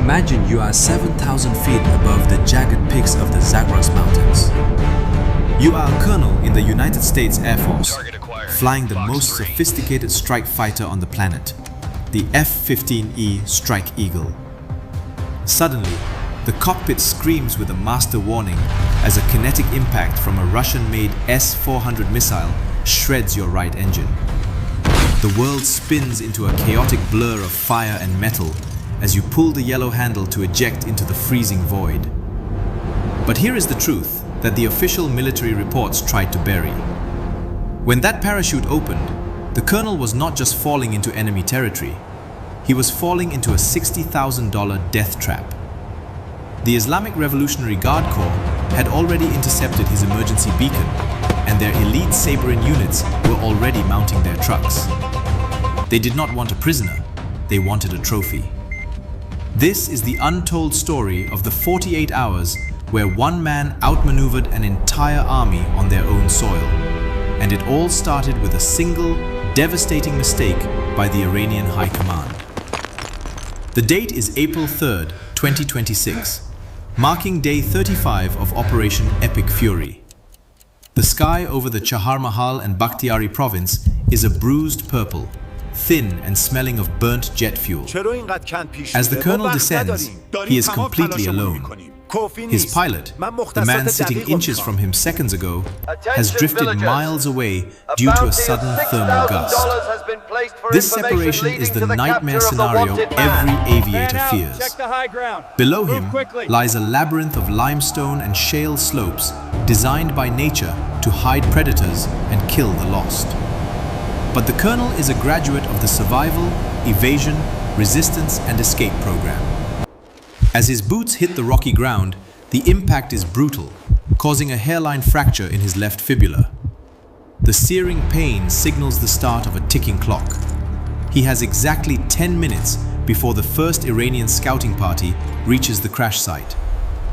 Imagine you are 7,000 feet above the jagged peaks of the Zagros Mountains. You are a colonel in the United States Air Force, flying the most sophisticated strike fighter on the planet, the F-15E Strike Eagle. Suddenly, the cockpit screams with a master warning as a kinetic impact from a Russian-made S-400 missile shreds your right engine. The world spins into a chaotic blur of fire and metal as you pull the yellow handle to eject into the freezing void. But here is the truth that the official military reports tried to bury. When that parachute opened, the colonel was not just falling into enemy territory, he was falling into a $60,000 death trap. The Islamic Revolutionary Guard Corps had already intercepted his emergency beacon, and their elite Saberin units were already mounting their trucks. They did not want a prisoner, they wanted a trophy. This is the untold story of the 48 hours where one man outmaneuvered an entire army on their own soil. And it all started with a single, devastating mistake by the Iranian High Command. The date is April 3rd, 2026, marking day 35 of Operation Epic Fury. The sky over the Chahar Mahal and Bakhtiari province is a bruised purple, thin and smelling of burnt jet fuel. As the colonel descends, he is completely alone. His pilot, the man sitting inches from him seconds ago, has drifted miles away due to a sudden thermal gust. This separation is the nightmare scenario every aviator fears. Below him lies a labyrinth of limestone and shale slopes designed by nature to hide predators and kill the lost. But the colonel is a graduate of the Survival, Evasion, Resistance and Escape program. As his boots hit the rocky ground, the impact is brutal, causing a hairline fracture in his left fibula. The searing pain signals the start of a ticking clock. He has exactly 10 minutes before the first Iranian scouting party reaches the crash site.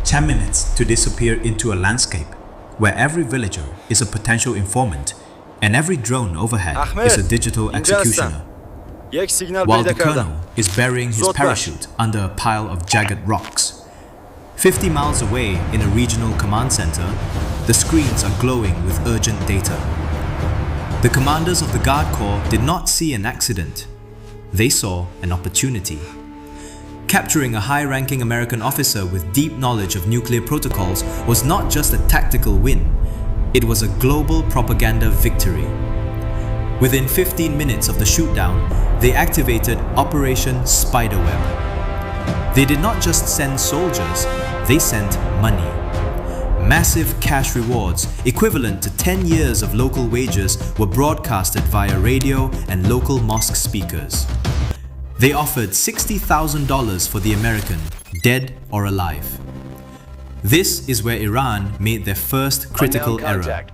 10 minutes to disappear into a landscape where every villager is a potential informant and every drone overhead is a digital executioner. While the colonel is burying his parachute under a pile of jagged rocks. 50 miles away in a regional command center, the screens are glowing with urgent data. The commanders of the Guard Corps did not see an accident. They saw an opportunity. Capturing a high-ranking American officer with deep knowledge of nuclear protocols was not just a tactical win, it was a global propaganda victory. Within 15 minutes of the shootdown, they activated Operation Spiderweb. They did not just send soldiers, they sent money. Massive cash rewards, equivalent to 10 years of local wages, were broadcasted via radio and local mosque speakers. They offered $60,000 for the American, dead or alive. This is where Iran made their first critical error.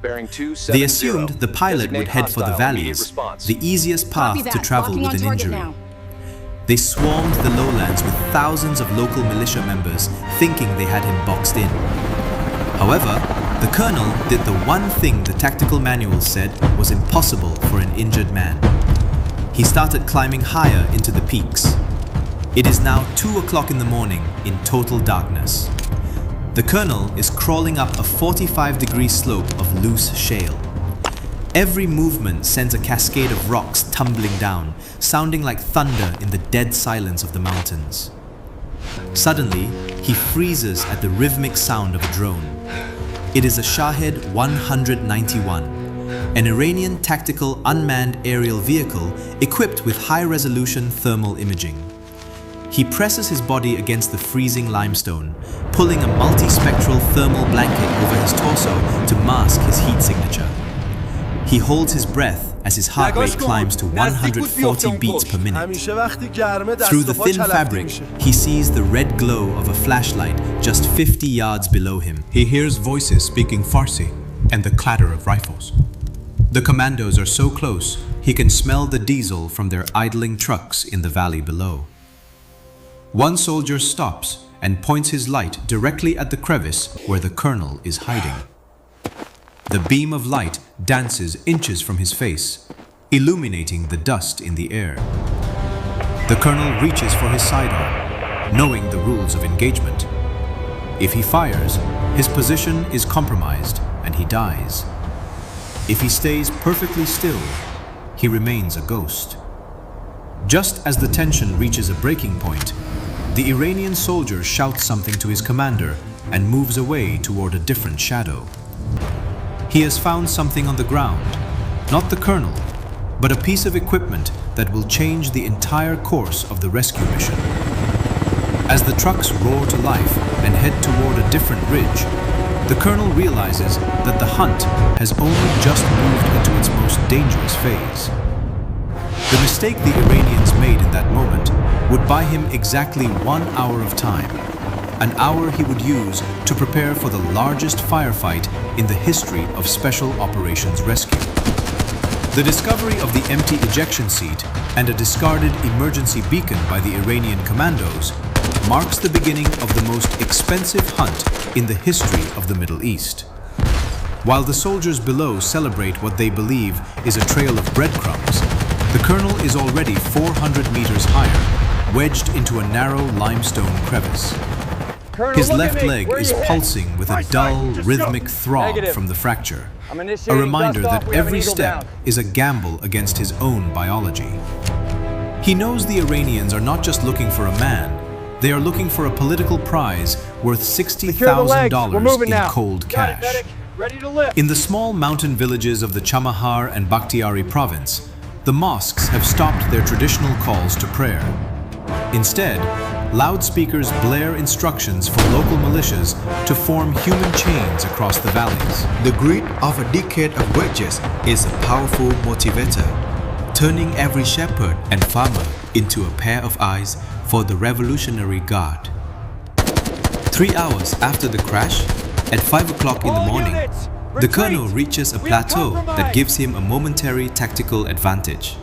They assumed the pilot would head for the valleys, the easiest path to travel with an injury. They swarmed the lowlands with thousands of local militia members, thinking they had him boxed in. However, the colonel did the one thing the tactical manuals said was impossible for an injured man. He started climbing higher into the peaks. It is now 2 o'clock in the morning in total darkness. The colonel is crawling up a 45-degree slope of loose shale. Every movement sends a cascade of rocks tumbling down, sounding like thunder in the dead silence of the mountains. Suddenly, he freezes at the rhythmic sound of a drone. It is a Shahed 191, an Iranian tactical unmanned aerial vehicle equipped with high-resolution thermal imaging. He presses his body against the freezing limestone, pulling a multispectral thermal blanket over his torso to mask his heat signature. He holds his breath as his heart rate climbs to 140 beats per minute. Through the thin fabric, he sees the red glow of a flashlight just 50 yards below him. He hears voices speaking Farsi and the clatter of rifles. The commandos are so close, he can smell the diesel from their idling trucks in the valley below. One soldier stops and points his light directly at the crevice where the colonel is hiding. The beam of light dances inches from his face, illuminating the dust in the air. The colonel reaches for his sidearm. knowing the rules of engagement. If he fires, his position is compromised and he dies. If he stays perfectly still, he remains a ghost. Just as the tension reaches a breaking point, the Iranian soldier shouts something to his commander and moves away toward a different shadow. He has found something on the ground, not the colonel, but a piece of equipment that will change the entire course of the rescue mission. As the trucks roar to life and head toward a different ridge, the colonel realizes that the hunt has only just moved into its most dangerous phase. The mistake the Iranians made in that moment would buy him exactly 1 hour of time, an hour he would use to prepare for the largest firefight in the history of Special Operations Rescue. The discovery of the empty ejection seat and a discarded emergency beacon by the Iranian commandos marks the beginning of the most expensive hunt in the history of the Middle East. While the soldiers below celebrate what they believe is a trail of breadcrumbs, the colonel is already 400 meters higher, wedged into a narrow limestone crevice. His left leg is pulsing with a dull, rhythmic throb from the fracture, a reminder that every step is a gamble against his own biology. He knows the Iranians are not just looking for a man, they are looking for a political prize worth $60,000 in cold cash. In the small mountain villages of the Chamahar and Bakhtiari province, the mosques have stopped their traditional calls to prayer. Instead, loudspeakers blare instructions for local militias to form human chains across the valleys. The grit of a decade of wages is a powerful motivator, turning every shepherd and farmer into a pair of eyes for the Revolutionary Guard. 3 hours after the crash, at 5 o'clock in the morning, the colonel reaches a plateau that gives him a momentary tactical advantage.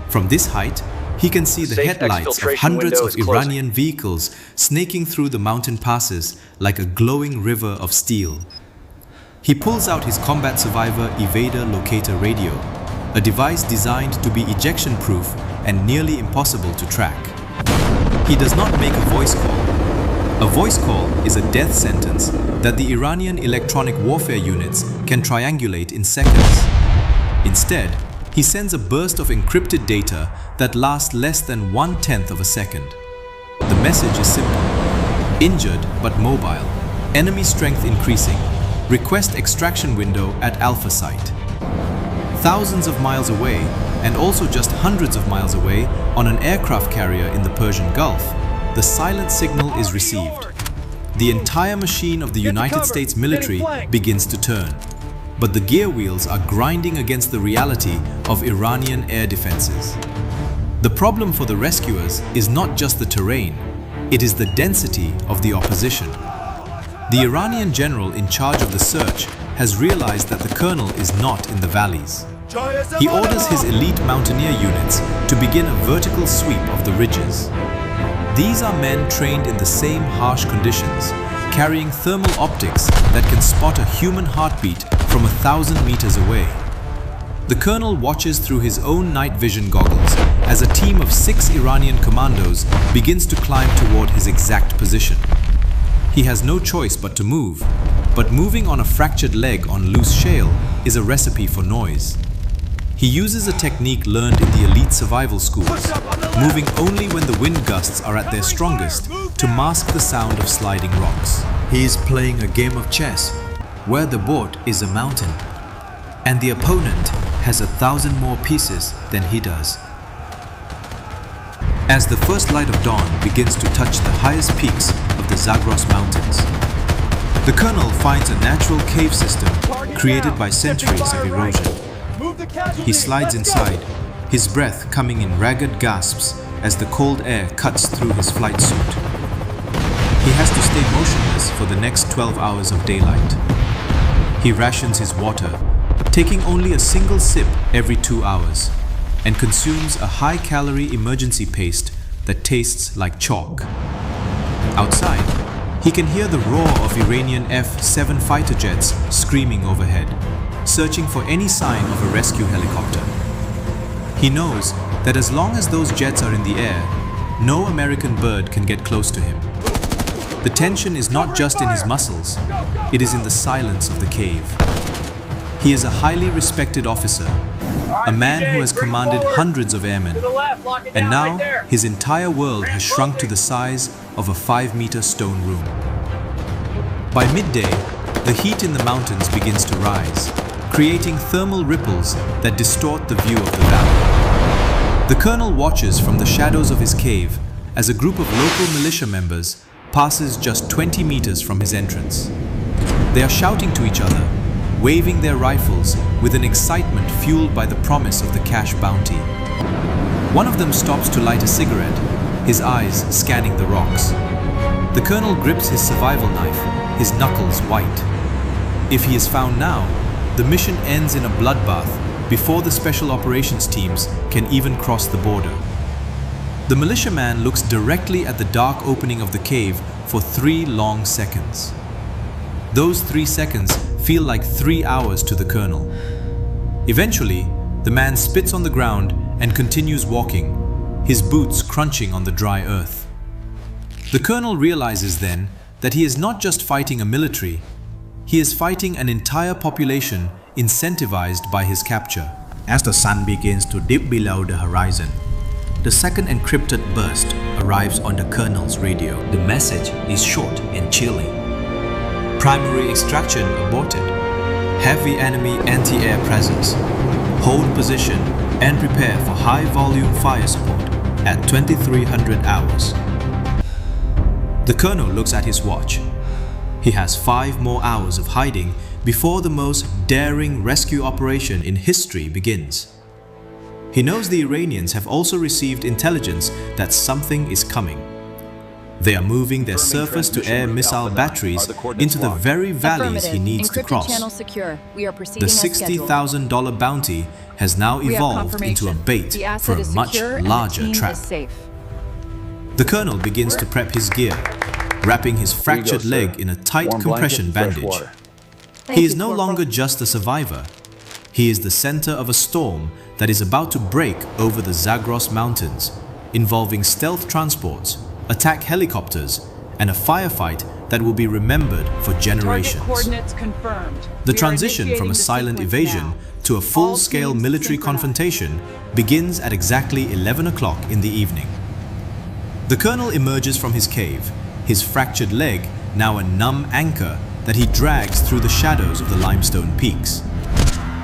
From this height, he can see the headlights of hundreds of Iranian vehicles snaking through the mountain passes like a glowing river of steel. He pulls out his combat survivor evader locator radio, a device designed to be ejection-proof and nearly impossible to track. He does not make a voice call. A voice call is a death sentence that the Iranian electronic warfare units can triangulate in seconds. Instead, he sends a burst of encrypted data that lasts less than 1/10 of a second. The message is simple: injured but mobile, enemy strength increasing, request extraction window at Alpha Site. Thousands of miles away, and also just hundreds of miles away on an aircraft carrier in the Persian Gulf, the silent signal is received. The entire machine of the United States military begins to turn, but the gear wheels are grinding against the reality of Iranian air defenses. The problem for the rescuers is not just the terrain, it is the density of the opposition. The Iranian general in charge of the search has realized that the colonel is not in the valleys. He orders his elite mountaineer units to begin a vertical sweep of the ridges. These are men trained in the same harsh conditions, carrying thermal optics that can spot a human heartbeat from 1,000 meters away. The colonel watches through his own night vision goggles as a team of 6 Iranian commandos begins to climb toward his exact position. He has no choice but to move, but moving on a fractured leg on loose shale is a recipe for noise. He uses a technique learned in the elite survival schools, moving only when the wind gusts are at their strongest to mask the sound of sliding rocks. He is playing a game of chess, where the board is a mountain, and the opponent has 1,000 more pieces than he does. As the first light of dawn begins to touch the highest peaks of the Zagros Mountains, the colonel finds a natural cave system created by centuries of erosion. He slides inside, his breath coming in ragged gasps as the cold air cuts through his flight suit. He has to stay motionless for the next 12 hours of daylight. He rations his water, taking only a single sip every 2 hours, and consumes a high-calorie emergency paste that tastes like chalk. Outside, he can hear the roar of Iranian F-7 fighter jets screaming overhead, searching for any sign of a rescue helicopter. He knows that as long as those jets are in the air, no American bird can get close to him. The tension is not just in his muscles, it is in the silence of the cave. He is a highly respected officer, a man who has commanded hundreds of airmen, and now his entire world has shrunk to the size of a 5-meter stone room. By midday, the heat in the mountains begins to rise, creating thermal ripples that distort the view of the valley. The colonel watches from the shadows of his cave as a group of local militia members passes just 20 meters from his entrance. They are shouting to each other, waving their rifles with an excitement fueled by the promise of the cash bounty. One of them stops to light a cigarette, his eyes scanning the rocks. The colonel grips his survival knife, his knuckles white. If he is found now, the mission ends in a bloodbath before the special operations teams can even cross the border. The militiaman looks directly at the dark opening of the cave for 3 long seconds. Those 3 seconds feel like 3 hours to the colonel. Eventually, the man spits on the ground and continues walking, his boots crunching on the dry earth. The colonel realizes then that he is not just fighting a military, he is fighting an entire population incentivized by his capture. As the sun begins to dip below the horizon, the second encrypted burst arrives on the colonel's radio. The message is short and chilling. Primary extraction aborted. Heavy enemy anti-air presence. Hold position and prepare for high-volume fire support at 2300 hours. The colonel looks at his watch. He has 5 more hours of hiding before the most daring rescue operation in history begins. He knows the Iranians have also received intelligence that something is coming. They are moving their surface-to-air missile batteries into the very valleys he needs to cross. The $60,000 bounty has now evolved into a bait for a much larger trap. The colonel begins to prep his gear, wrapping his fractured leg in a tight compression bandage. He is no longer just a survivor. He is the center of a storm that is about to break over the Zagros Mountains, involving stealth transports, attack helicopters, and a firefight that will be remembered for generations. The transition from a silent evasion to a full-scale military confrontation begins at exactly 11 o'clock in the evening. The colonel emerges from his cave, his fractured leg now a numb anchor that he drags through the shadows of the limestone peaks.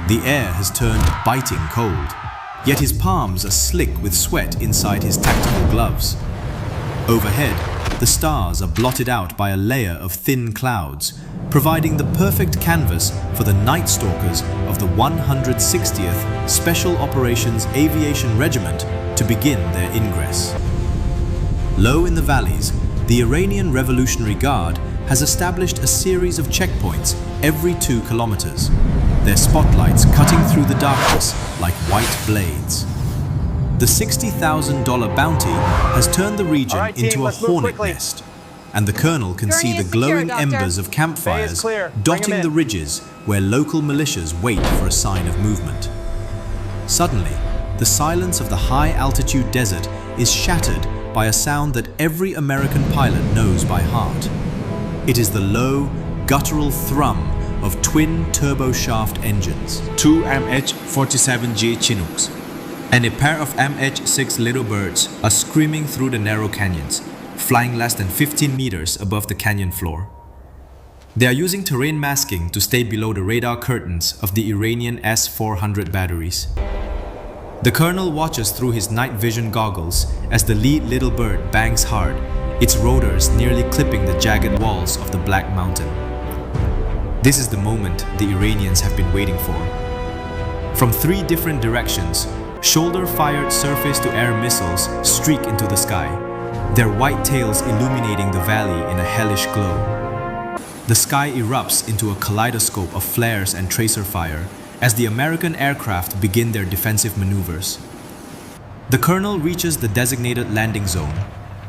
The air has turned biting cold, yet his palms are slick with sweat inside his tactical gloves. Overhead, the stars are blotted out by a layer of thin clouds, providing the perfect canvas for the Nightstalkers of the 160th Special Operations Aviation Regiment to begin their ingress. Low in the valleys, the Iranian Revolutionary Guard has established a series of checkpoints every 2 kilometers, their spotlights cutting through the darkness like white blades. The $60,000 bounty has turned the region into a hornet nest, and the colonel can see the glowing embers of campfires dotting the ridges where local militias wait for a sign of movement. Suddenly, the silence of the high-altitude desert is shattered by a sound that every American pilot knows by heart. It is the low, guttural thrum of twin turboshaft engines, 2 MH-47G Chinooks, and a pair of MH-6 Little Birds are screaming through the narrow canyons, flying less than 15 meters above the canyon floor. They are using terrain masking to stay below the radar curtains of the Iranian S-400 batteries. The colonel watches through his night vision goggles as the lead Little Bird bangs hard, its rotors nearly clipping the jagged walls of the Black Mountain. This is the moment the Iranians have been waiting for. From 3 different directions, shoulder-fired surface-to-air missiles streak into the sky, their white tails illuminating the valley in a hellish glow. The sky erupts into a kaleidoscope of flares and tracer fire as the American aircraft begin their defensive maneuvers. The colonel reaches the designated landing zone,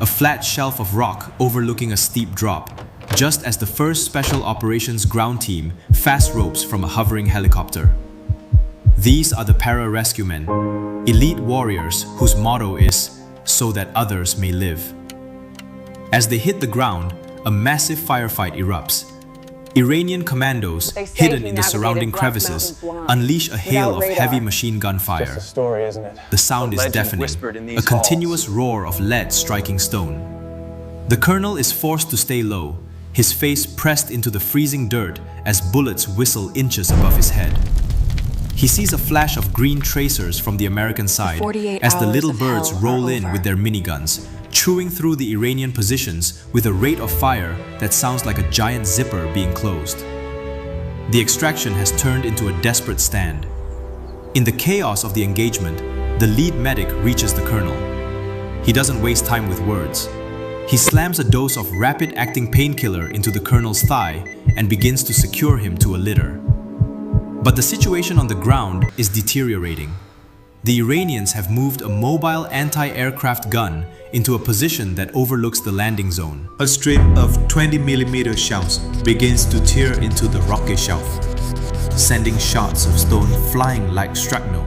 a flat shelf of rock overlooking a steep drop, just as the 1st Special Operations ground team fast ropes from a hovering helicopter. These are the para-rescue men, elite warriors whose motto is so that others may live. As they hit the ground, a massive firefight erupts. Iranian commandos, hidden in the surrounding crevices, unleash a hail of heavy machine gun fire. Just a story, isn't it? The sound is deafening, a continuous roar of lead striking stone. The colonel is forced to stay low, his face pressed into the freezing dirt as bullets whistle inches above his head. He sees a flash of green tracers from the American side as the little birds roll in with their miniguns, chewing through the Iranian positions with a rate of fire that sounds like a giant zipper being closed. The extraction has turned into a desperate stand. In the chaos of the engagement, the lead medic reaches the colonel. He doesn't waste time with words. He slams a dose of rapid-acting painkiller into the colonel's thigh and begins to secure him to a litter. But the situation on the ground is deteriorating. The Iranians have moved a mobile anti-aircraft gun into a position that overlooks the landing zone. A stream of 20mm shells begins to tear into the rocky shelf, sending shards of stone flying like shrapnel.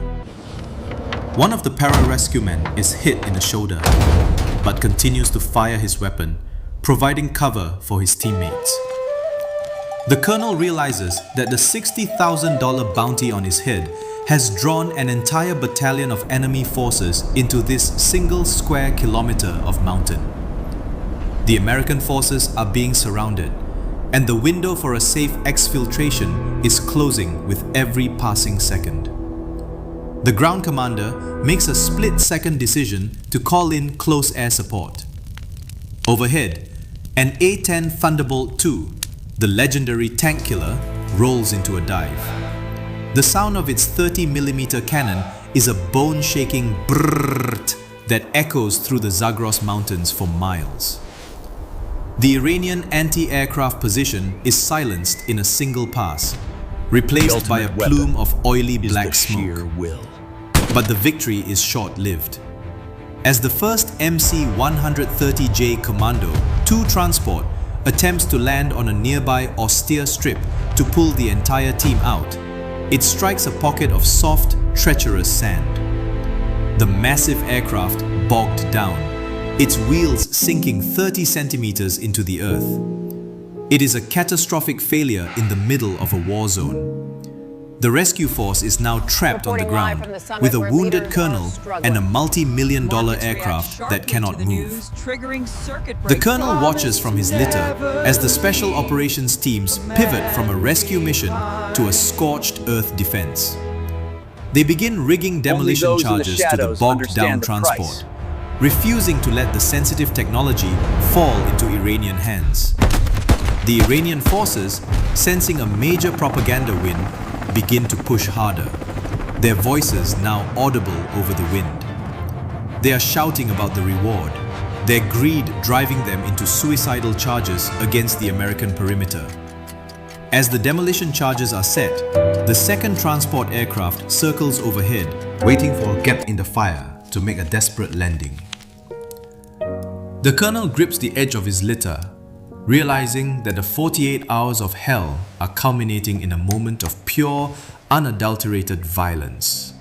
One of the pararescue men is hit in the shoulder, but continues to fire his weapon, providing cover for his teammates. The colonel realizes that the $60,000 bounty on his head has drawn an entire battalion of enemy forces into this single square kilometer of mountain. The American forces are being surrounded, and the window for a safe exfiltration is closing with every passing second. The ground commander makes a split-second decision to call in close air support. Overhead, an A-10 Thunderbolt II, the legendary tank killer, rolls into a dive. The sound of its 30mm cannon is a bone-shaking brrrrt that echoes through the Zagros Mountains for miles. The Iranian anti-aircraft position is silenced in a single pass, replaced by a plume of oily black smoke. But the victory is short-lived. As the first MC-130J Commando 2 transport attempts to land on a nearby austere strip to pull the entire team out, it strikes a pocket of soft, treacherous sand. The massive aircraft bogged down, its wheels sinking 30 centimeters into the earth. It is a catastrophic failure in the middle of a war zone. The rescue force is now trapped on the ground with a wounded colonel and a multi-million-dollar aircraft that cannot move. The colonel watches from his litter as the special operations teams pivot from a rescue mission to a scorched earth defense. They begin rigging demolition charges to the bogged-down transport, refusing to let the sensitive technology fall into Iranian hands. The Iranian forces, sensing a major propaganda win, begin to push harder, their voices now audible over the wind. They are shouting about the reward, their greed driving them into suicidal charges against the American perimeter. As the demolition charges are set, the second transport aircraft circles overhead, waiting for a gap in the fire to make a desperate landing. The colonel grips the edge of his litter, realizing that the 48 hours of hell are culminating in a moment of pure, unadulterated violence.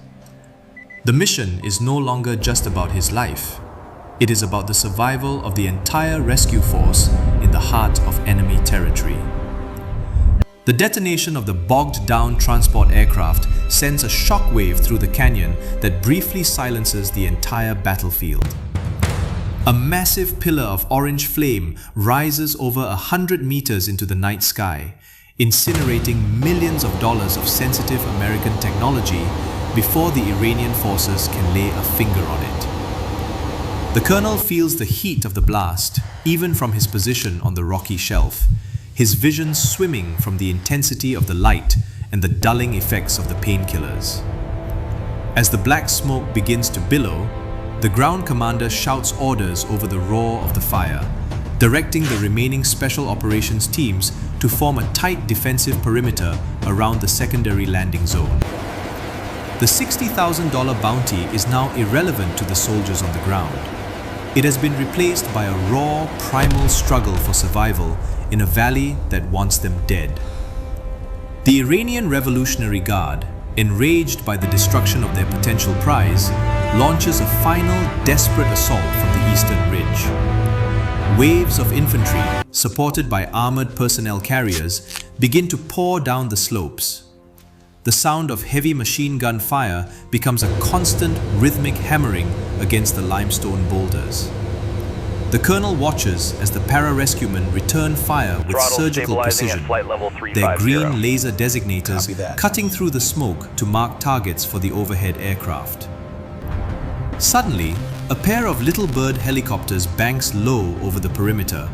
The mission is no longer just about his life. It is about the survival of the entire rescue force in the heart of enemy territory. The detonation of the bogged-down transport aircraft sends a shockwave through the canyon that briefly silences the entire battlefield. A massive pillar of orange flame rises over 100 meters into the night sky, incinerating millions of dollars of sensitive American technology before the Iranian forces can lay a finger on it. The colonel feels the heat of the blast, even from his position on the rocky shelf, his vision swimming from the intensity of the light and the dulling effects of the painkillers. As the black smoke begins to billow, the ground commander shouts orders over the roar of the fire, directing the remaining special operations teams to form a tight defensive perimeter around the secondary landing zone. The $60,000 bounty is now irrelevant to the soldiers on the ground. It has been replaced by a raw, primal struggle for survival in a valley that wants them dead. The Iranian Revolutionary Guard, enraged by the destruction of their potential prize, launches a final desperate assault from the eastern ridge. Waves of infantry, supported by armored personnel carriers, begin to pour down the slopes. The sound of heavy machine gun fire becomes a constant rhythmic hammering against the limestone boulders. The colonel watches as the para-rescuemen return fire with surgical precision, their green laser designators cutting through the smoke to mark targets for the overhead aircraft. Suddenly, a pair of Little Bird helicopters banks low over the perimeter,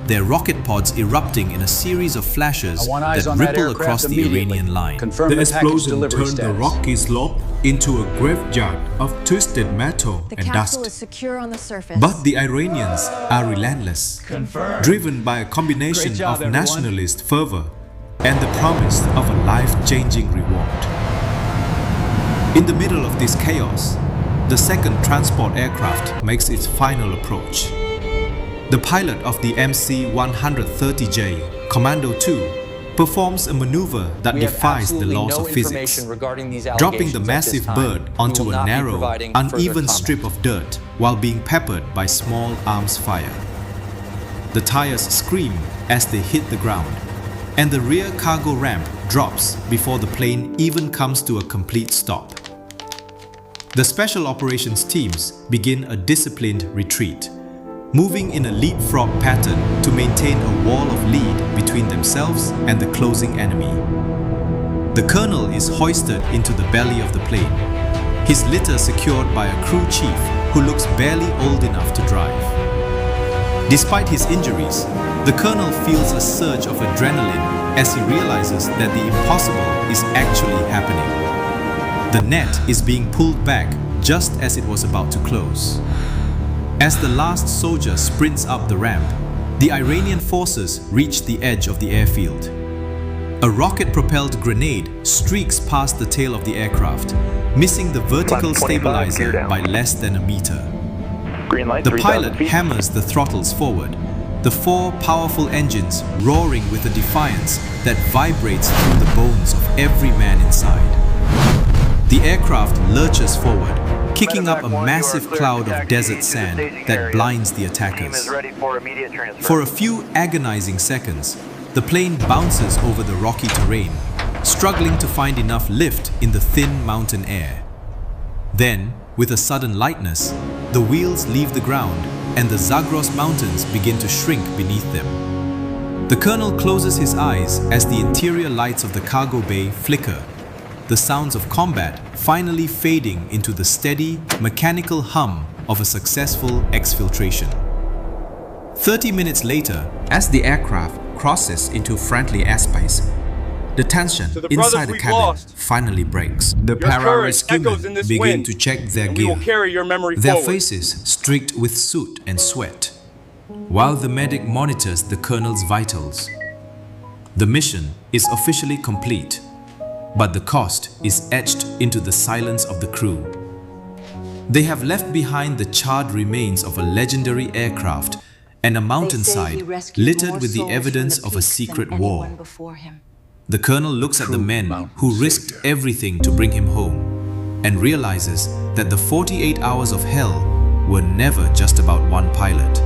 their rocket pods erupting in a series of flashes that ripple across the Iranian line. The explosion turned the rocky slope into a graveyard of twisted metal The and capsule dust. is secure on the surface. But the Iranians are relentless, driven by a combination of nationalist fervor and the promise of a life-changing reward. In the middle of this chaos, the second transport aircraft makes its final approach. The pilot of the MC-130J, Commando 2, performs a maneuver that defies the laws of physics, dropping the massive bird onto a narrow, uneven strip of dirt while being peppered by small arms fire. The tires scream as they hit the ground, and the rear cargo ramp drops before the plane even comes to a complete stop. The special operations teams begin a disciplined retreat, moving in a leapfrog pattern to maintain a wall of lead between themselves and the closing enemy. The colonel is hoisted into the belly of the plane, his litter secured by a crew chief who looks barely old enough to drive. Despite his injuries, the colonel feels a surge of adrenaline as he realizes that the impossible is actually happening. The net is being pulled back just as it was about to close. As the last soldier sprints up the ramp, the Iranian forces reach the edge of the airfield. A rocket-propelled grenade streaks past the tail of the aircraft, missing the vertical stabilizer by less than a meter. The pilot hammers the throttles forward, the four powerful engines roaring with a defiance that vibrates through the bones of every man inside. The aircraft lurches forward, kicking up a massive cloud of desert sand that blinds the attackers. For a few agonizing seconds, the plane bounces over the rocky terrain, struggling to find enough lift in the thin mountain air. Then, with a sudden lightness, the wheels leave the ground and the Zagros Mountains begin to shrink beneath them. The colonel closes his eyes as the interior lights of the cargo bay flicker, the sounds of combat finally fading into the steady, mechanical hum of a successful exfiltration. 30 minutes later, as the aircraft crosses into friendly airspace, the tension inside the cabin finally breaks. The para-rescuemen begin to check their gear, their faces streaked with soot and sweat, while the medic monitors the colonel's vitals. The mission is officially complete, but the cost is etched into the silence of the crew. They have left behind the charred remains of a legendary aircraft and a mountainside littered with the evidence of a secret war. The colonel looks at the men who risked everything to bring him home and realizes that the 48 hours of hell were never just about one pilot.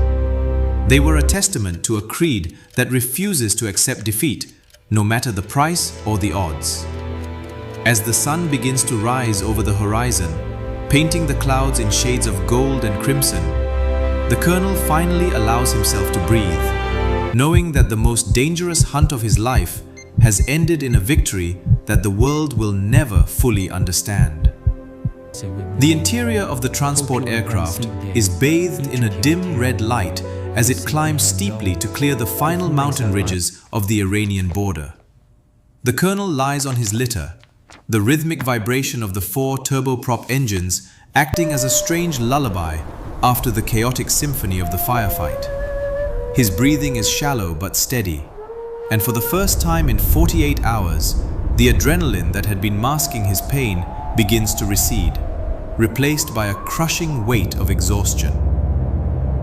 They were a testament to a creed that refuses to accept defeat, no matter the price or the odds. As the sun begins to rise over the horizon, painting the clouds in shades of gold and crimson, the colonel finally allows himself to breathe, knowing that the most dangerous hunt of his life has ended in a victory that the world will never fully understand. The interior of the transport aircraft is bathed in a dim red light as it climbs steeply to clear the final mountain ridges of the Iranian border. The colonel lies on his litter, the rhythmic vibration of the four turboprop engines acting as a strange lullaby after the chaotic symphony of the firefight. His breathing is shallow but steady, and for the first time in 48 hours, the adrenaline that had been masking his pain begins to recede, replaced by a crushing weight of exhaustion.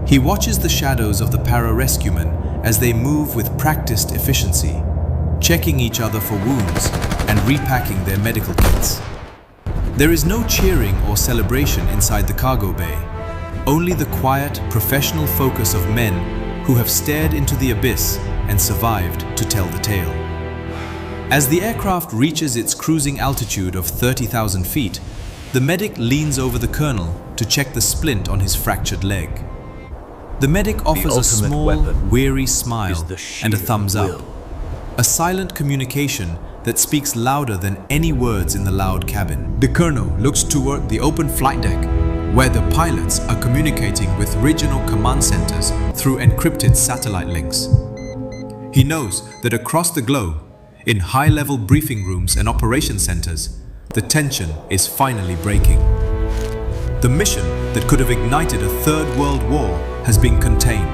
He watches the shadows of the para-rescuemen as they move with practiced efficiency, checking each other for wounds and repacking their medical kits. There is no cheering or celebration inside the cargo bay, only the quiet, professional focus of men who have stared into the abyss and survived to tell the tale. As the aircraft reaches its cruising altitude of 30,000 feet, the medic leans over the colonel to check the splint on his fractured leg. The medic offers a small, weary smile and a thumbs up, a silent communication that speaks louder than any words in the loud cabin. The colonel looks toward the open flight deck, where the pilots are communicating with regional command centers through encrypted satellite links. He knows that across the globe, in high-level briefing rooms and operation centers, the tension is finally breaking. The mission that could have ignited a third world war has been contained,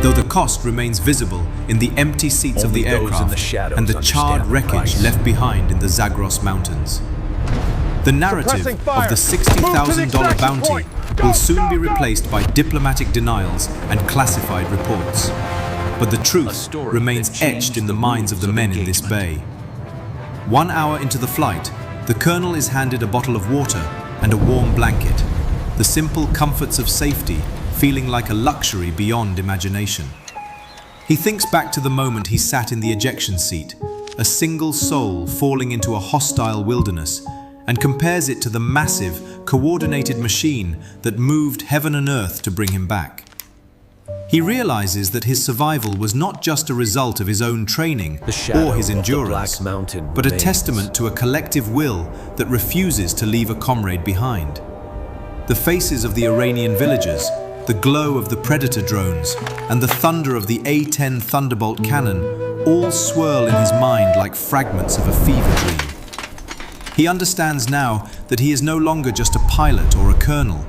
though the cost remains visible in the empty seats of the aircraft and the charred wreckage left behind in the Zagros Mountains. The narrative of the $60,000 bounty will soon be replaced by diplomatic denials and classified reports. But the truth remains etched in the minds of the men in this bay. 1 hour into the flight, the colonel is handed a bottle of water and a warm blanket, the simple comforts of safety feeling like a luxury beyond imagination. He thinks back to the moment he sat in the ejection seat, a single soul falling into a hostile wilderness, and compares it to the massive, coordinated machine that moved heaven and earth to bring him back. He realizes that his survival was not just a result of his own training or his endurance, but a testament to a collective will that refuses to leave a comrade behind. The faces of the Iranian villagers, the glow of the Predator drones, and the thunder of the A-10 Thunderbolt cannon all swirl in his mind like fragments of a fever dream. He understands now that he is no longer just a pilot or a colonel.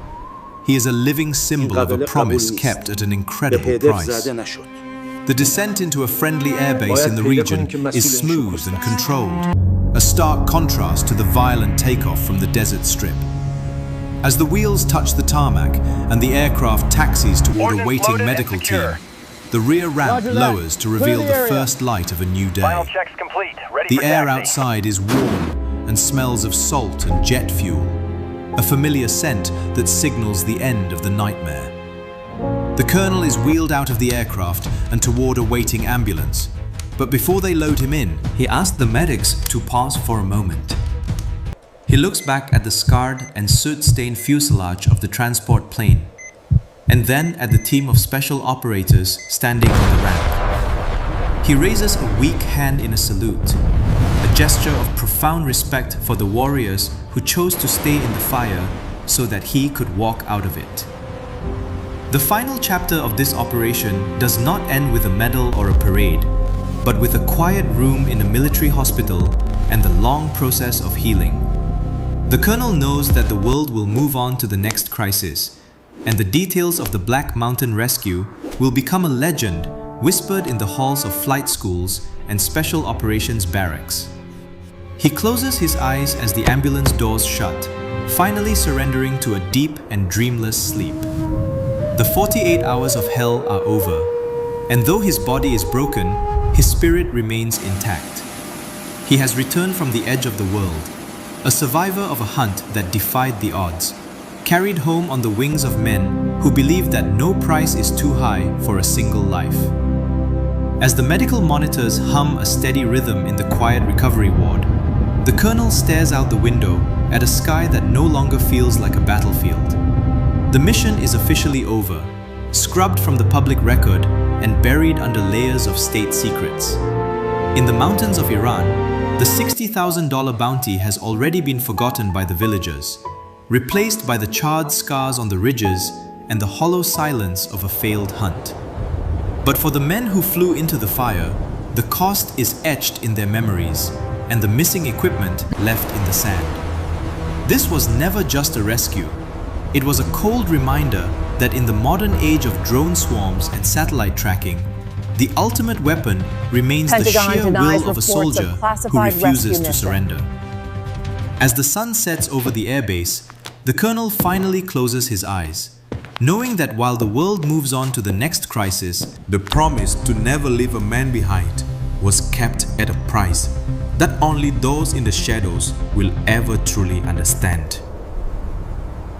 He is a living symbol of a promise kept at an incredible price. The descent into a friendly airbase in the region is smooth and controlled, a stark contrast to the violent takeoff from the desert strip. As the wheels touch the tarmac and the aircraft taxis toward a waiting medical team, the rear ramp lowers to reveal the first light of a new day. The air outside is warm and smells of salt and jet fuel, a familiar scent that signals the end of the nightmare. The colonel is wheeled out of the aircraft and toward a waiting ambulance, but before they load him in, he asks the medics to pause for a moment. He looks back at the scarred and soot-stained fuselage of the transport plane, and then at the team of special operators standing on the ramp. He raises a weak hand in a salute, a gesture of profound respect for the warriors who chose to stay in the fire so that he could walk out of it. The final chapter of this operation does not end with a medal or a parade, but with a quiet room in a military hospital and the long process of healing. The colonel knows that the world will move on to the next crisis, and the details of the Black Mountain rescue will become a legend whispered in the halls of flight schools and special operations barracks. He closes his eyes as the ambulance doors shut, finally surrendering to a deep and dreamless sleep. The 48 hours of hell are over, and though his body is broken, his spirit remains intact. He has returned from the edge of the world, a survivor of a hunt that defied the odds, carried home on the wings of men who believe that no price is too high for a single life. As the medical monitors hum a steady rhythm in the quiet recovery ward, the colonel stares out the window at a sky that no longer feels like a battlefield. The mission is officially over, scrubbed from the public record and buried under layers of state secrets. In the mountains of Iran, the $60,000 bounty has already been forgotten by the villagers, replaced by the charred scars on the ridges and the hollow silence of a failed hunt. But for the men who flew into the fire, the cost is etched in their memories and the missing equipment left in the sand. This was never just a rescue. It was a cold reminder that in the modern age of drone swarms and satellite tracking, the ultimate weapon remains the sheer will of a soldier who refuses to surrender. As the sun sets over the airbase, the colonel finally closes his eyes, knowing that while the world moves on to the next crisis, the promise to never leave a man behind was kept at a price that only those in the shadows will ever truly understand.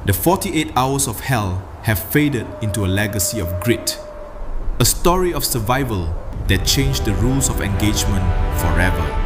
The 48 hours of hell have faded into a legacy of grit, a story of survival that changed the rules of engagement forever.